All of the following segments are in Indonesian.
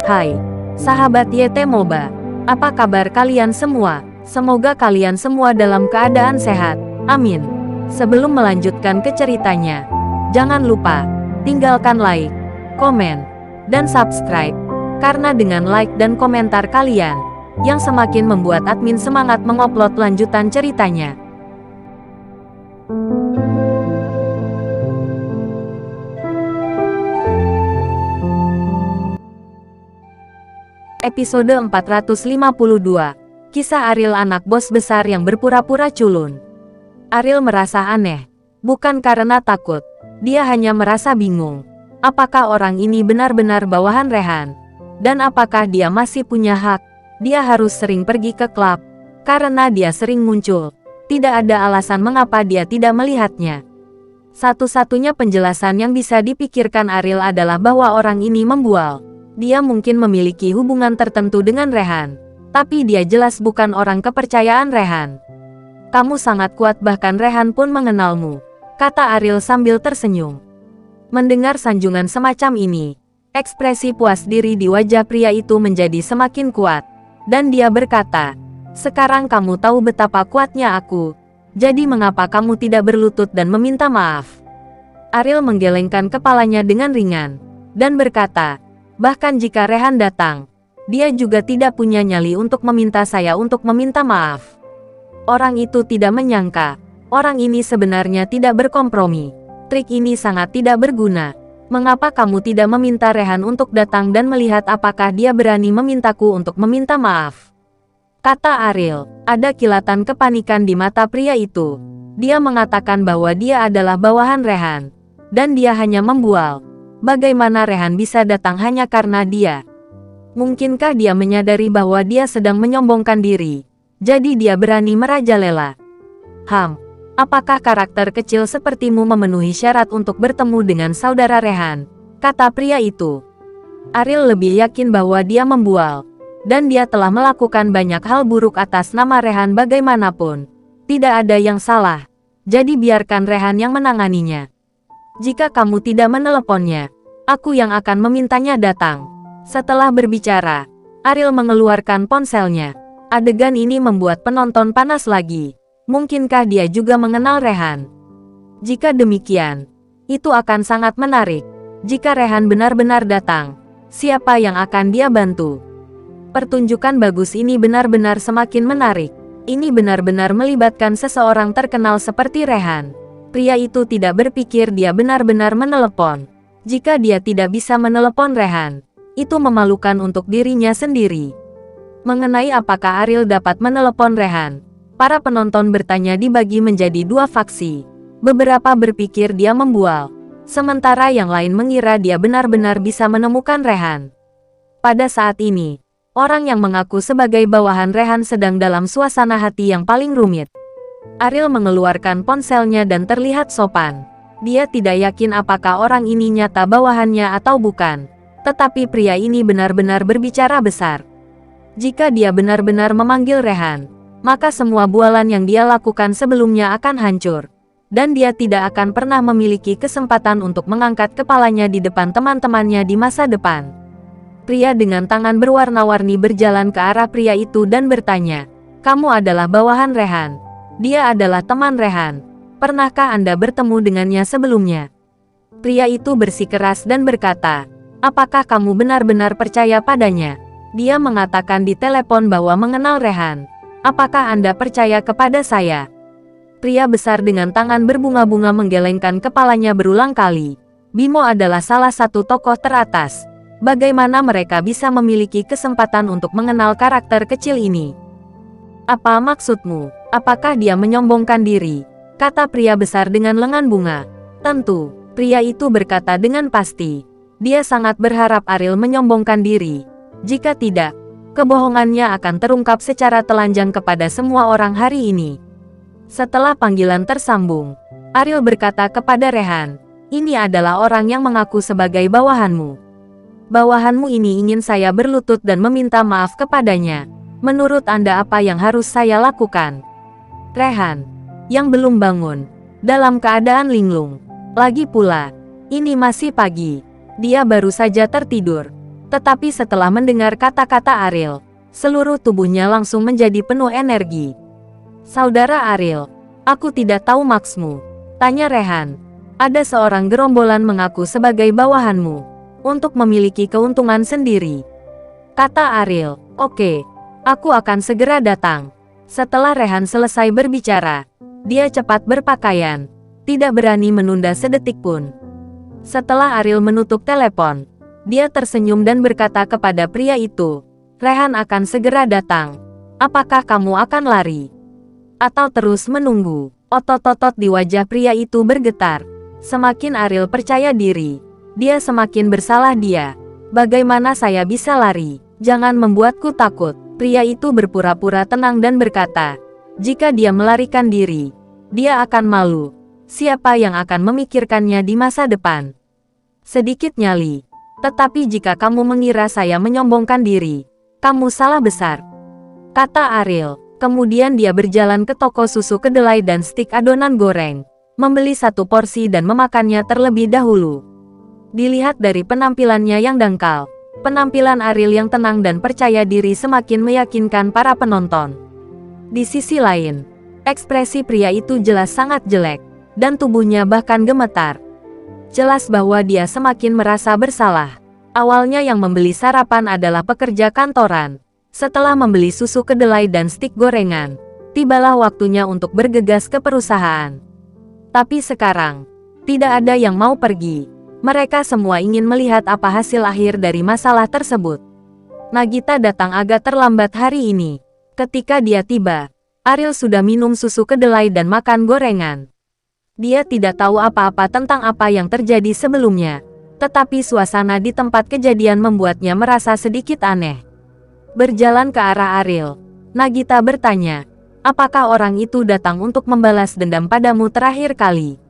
Hai, sahabat YT Moba. Apa kabar kalian semua? Semoga kalian semua dalam keadaan sehat. Amin. Sebelum melanjutkan ke ceritanya, jangan lupa tinggalkan like, komen, dan subscribe. Karena dengan like dan komentar kalian, yang semakin membuat admin semangat mengupload lanjutan ceritanya. Episode 452. Kisah Ariel, anak bos besar yang berpura-pura culun. Ariel merasa aneh. Bukan karena takut. Dia hanya merasa bingung. Apakah orang ini benar-benar bawahan Rehan? Dan apakah dia masih punya hak? Dia harus sering pergi ke klub. Karena dia sering muncul. Tidak ada alasan mengapa dia tidak melihatnya. Satu-satunya penjelasan yang bisa dipikirkan Ariel adalah bahwa orang ini membual. Dia mungkin memiliki hubungan tertentu dengan Rehan. Tapi dia jelas bukan orang kepercayaan Rehan. Kamu sangat kuat, bahkan Rehan pun mengenalmu, kata Ariel sambil tersenyum. Mendengar sanjungan semacam ini, ekspresi puas diri di wajah pria itu menjadi semakin kuat. Dan dia berkata, sekarang kamu tahu betapa kuatnya aku. Jadi mengapa kamu tidak berlutut dan meminta maaf? Ariel menggelengkan kepalanya dengan ringan. Dan berkata, bahkan jika Rehan datang, dia juga tidak punya nyali untuk meminta saya untuk meminta maaf. Orang itu tidak menyangka, orang ini sebenarnya tidak berkompromi. Trik ini sangat tidak berguna. Mengapa kamu tidak meminta Rehan untuk datang dan melihat apakah dia berani memintaku untuk meminta maaf? Kata Ariel. Ada kilatan kepanikan di mata pria itu. Dia mengatakan bahwa dia adalah bawahan Rehan. Dan dia hanya membual. Bagaimana Rehan bisa datang hanya karena dia? Mungkinkah dia menyadari bahwa dia sedang menyombongkan diri? Jadi dia berani merajalela. Apakah karakter kecil sepertimu memenuhi syarat untuk bertemu dengan saudara Rehan? Kata pria itu. Ariel lebih yakin bahwa dia membual. Dan dia telah melakukan banyak hal buruk atas nama Rehan bagaimanapun. Tidak ada yang salah. Jadi biarkan Rehan yang menanganinya. Jika kamu tidak meneleponnya, aku yang akan memintanya datang. Setelah berbicara, Ariel mengeluarkan ponselnya. Adegan ini membuat penonton panas lagi. Mungkinkah dia juga mengenal Rehan? Jika demikian, itu akan sangat menarik. Jika Rehan benar-benar datang, siapa yang akan dia bantu? Pertunjukan bagus ini benar-benar semakin menarik. Ini benar-benar melibatkan seseorang terkenal seperti Rehan. Pria itu tidak berpikir dia benar-benar menelepon. Jika dia tidak bisa menelepon Rehan, itu memalukan untuk dirinya sendiri. Mengenai apakah Ariel dapat menelepon Rehan, para penonton bertanya dibagi menjadi dua faksi. Beberapa berpikir dia membual, sementara yang lain mengira dia benar-benar bisa menemukan Rehan. Pada saat ini, orang yang mengaku sebagai bawahan Rehan sedang dalam suasana hati yang paling rumit. Ariel mengeluarkan ponselnya dan terlihat sopan. Dia tidak yakin apakah orang ini nyata bawahannya atau bukan. Tetapi pria ini benar-benar berbicara besar. Jika dia benar-benar memanggil Rehan, maka semua bualan yang dia lakukan sebelumnya akan hancur. Dan dia tidak akan pernah memiliki kesempatan untuk mengangkat kepalanya di depan teman-temannya di masa depan. Pria dengan tangan berwarna-warni berjalan ke arah pria itu dan bertanya, kamu adalah bawahan Rehan. Dia adalah teman Rehan. Pernahkah Anda bertemu dengannya sebelumnya? Pria itu bersikeras dan berkata, apakah kamu benar-benar percaya padanya? Dia mengatakan di telepon bahwa mengenal Rehan. Apakah Anda percaya kepada saya? Pria besar dengan tangan berbunga-bunga menggelengkan kepalanya berulang kali. Bimo adalah salah satu tokoh teratas. Bagaimana mereka bisa memiliki kesempatan untuk mengenal karakter kecil ini? Apa maksudmu? Apakah dia menyombongkan diri? Kata pria besar dengan lengan bunga. Tentu, pria itu berkata dengan pasti. Dia sangat berharap Ariel menyombongkan diri. Jika tidak, kebohongannya akan terungkap secara telanjang kepada semua orang hari ini. Setelah panggilan tersambung, Ariel berkata kepada Rehan, ini adalah orang yang mengaku sebagai bawahanmu. Bawahanmu ini ingin saya berlutut dan meminta maaf kepadanya. Menurut Anda apa yang harus saya lakukan? Rehan, yang belum bangun, dalam keadaan linglung. Lagi pula, ini masih pagi. Dia baru saja tertidur. Tetapi setelah mendengar kata-kata Ariel, seluruh tubuhnya langsung menjadi penuh energi. "Saudara Ariel, aku tidak tahu maksudmu," tanya Rehan. "Ada seorang gerombolan mengaku sebagai bawahanmu untuk memiliki keuntungan sendiri," kata Ariel. "Oke, aku akan segera datang." Setelah Rehan selesai berbicara, dia cepat berpakaian, tidak berani menunda sedetik pun. Setelah Ariel menutup telepon, dia tersenyum dan berkata kepada pria itu, "Rehan akan segera datang. Apakah kamu akan lari atau terus menunggu?" Otot-otot di wajah pria itu bergetar. Semakin Ariel percaya diri, dia semakin bersalah dia. "Bagaimana saya bisa lari? Jangan membuatku takut." Pria itu berpura-pura tenang dan berkata, "Jika dia melarikan diri, dia akan malu. Siapa yang akan memikirkannya di masa depan?" Sedikit nyali. "Tetapi jika kamu mengira saya menyombongkan diri, kamu salah besar," kata Ariel. Kemudian dia berjalan ke toko susu kedelai dan stik adonan goreng, membeli 1 porsi dan memakannya terlebih dahulu. Dilihat dari penampilannya yang dangkal, penampilan Ariel yang tenang dan percaya diri semakin meyakinkan para penonton. Di sisi lain, ekspresi pria itu jelas sangat jelek, dan tubuhnya bahkan gemetar. Jelas bahwa dia semakin merasa bersalah. Awalnya yang membeli sarapan adalah pekerja kantoran. Setelah membeli susu kedelai dan stik gorengan, tibalah waktunya untuk bergegas ke perusahaan. Tapi sekarang, tidak ada yang mau pergi. Mereka semua ingin melihat apa hasil akhir dari masalah tersebut. Nagita datang agak terlambat hari ini. Ketika dia tiba, Ariel sudah minum susu kedelai dan makan gorengan. Dia tidak tahu apa-apa tentang apa yang terjadi sebelumnya. Tetapi suasana di tempat kejadian membuatnya merasa sedikit aneh. Berjalan ke arah Ariel, Nagita bertanya, "Apakah orang itu datang untuk membalas dendam padamu terakhir kali?"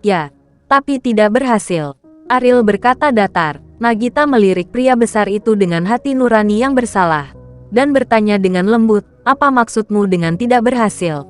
"Ya, tapi tidak berhasil," Ariel berkata datar. Nagita melirik pria besar itu dengan hati nurani yang bersalah, dan bertanya dengan lembut, "Apa maksudmu dengan tidak berhasil?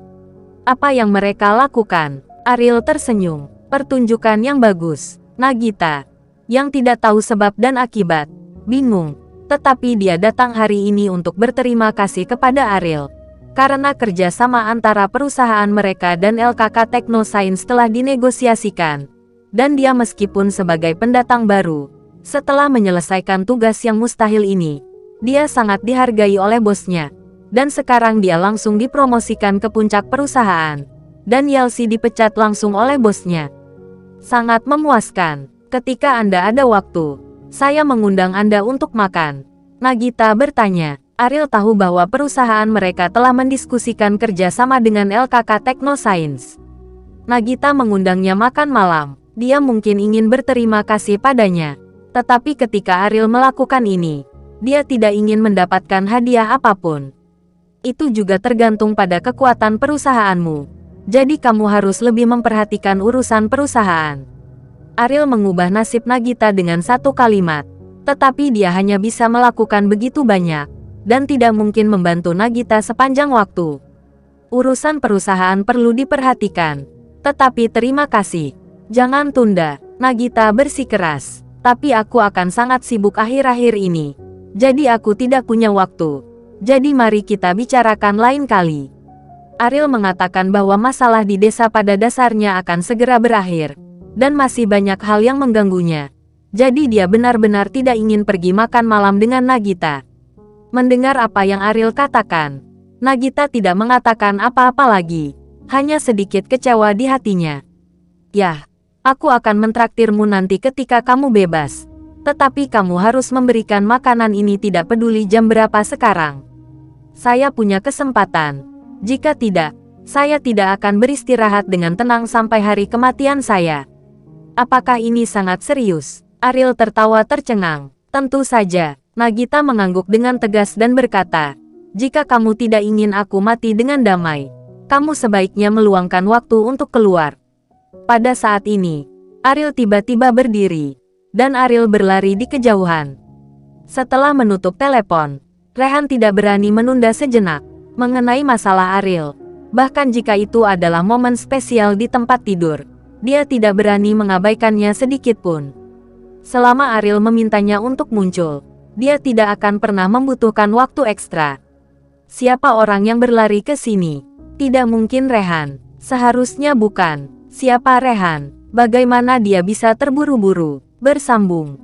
Apa yang mereka lakukan?" Ariel tersenyum. "Pertunjukan yang bagus." Nagita, yang tidak tahu sebab dan akibat, bingung. Tetapi dia datang hari ini untuk berterima kasih kepada Ariel. Karena kerjasama antara perusahaan mereka dan LKK Technoscience telah dinegosiasikan. Dan dia meskipun sebagai pendatang baru, setelah menyelesaikan tugas yang mustahil ini, dia sangat dihargai oleh bosnya. Dan sekarang dia langsung dipromosikan ke puncak perusahaan. Dan Yelsi dipecat langsung oleh bosnya. Sangat memuaskan. Ketika Anda ada waktu, saya mengundang Anda untuk makan. Nagita bertanya. Ariel tahu bahwa perusahaan mereka telah mendiskusikan kerjasama dengan LKK Technoscience. Nagita mengundangnya makan malam. Dia mungkin ingin berterima kasih padanya. Tetapi ketika Ariel melakukan ini, dia tidak ingin mendapatkan hadiah apapun. Itu juga tergantung pada kekuatan perusahaanmu. Jadi kamu harus lebih memperhatikan urusan perusahaan. Ariel mengubah nasib Nagita dengan satu kalimat, tetapi dia hanya bisa melakukan begitu banyak, dan tidak mungkin membantu Nagita sepanjang waktu. Urusan perusahaan perlu diperhatikan, tetapi terima kasih. Jangan tunda, Nagita bersikeras. Tapi aku akan sangat sibuk akhir-akhir ini, jadi aku tidak punya waktu. Jadi mari kita bicarakan lain kali. Ariel mengatakan bahwa masalah di desa pada dasarnya akan segera berakhir. Dan masih banyak hal yang mengganggunya. Jadi dia benar-benar tidak ingin pergi makan malam dengan Nagita. Mendengar apa yang Ariel katakan, Nagita tidak mengatakan apa-apa lagi. Hanya sedikit kecewa di hatinya. "Yah, aku akan mentraktirmu nanti ketika kamu bebas. Tetapi kamu harus memberikan makanan ini tidak peduli jam berapa sekarang. Saya punya kesempatan. Jika tidak, saya tidak akan beristirahat dengan tenang sampai hari kematian saya." "Apakah ini sangat serius?" Ariel tertawa tercengang. "Tentu saja." Nagita mengangguk dengan tegas dan berkata, "Jika kamu tidak ingin aku mati dengan damai, kamu sebaiknya meluangkan waktu untuk keluar." Pada saat ini, Ariel tiba-tiba berdiri, dan Ariel berlari di kejauhan. Setelah menutup telepon, Rehan tidak berani menunda sejenak mengenai masalah Ariel. Bahkan jika itu adalah momen spesial di tempat tidur, dia tidak berani mengabaikannya sedikit pun. Selama Ariel memintanya untuk muncul, Dia tidak akan pernah membutuhkan waktu ekstra. Siapa orang yang berlari ke sini? Tidak mungkin Rehan. Seharusnya bukan. Siapa Rehan? Bagaimana dia bisa terburu-buru? Bersambung.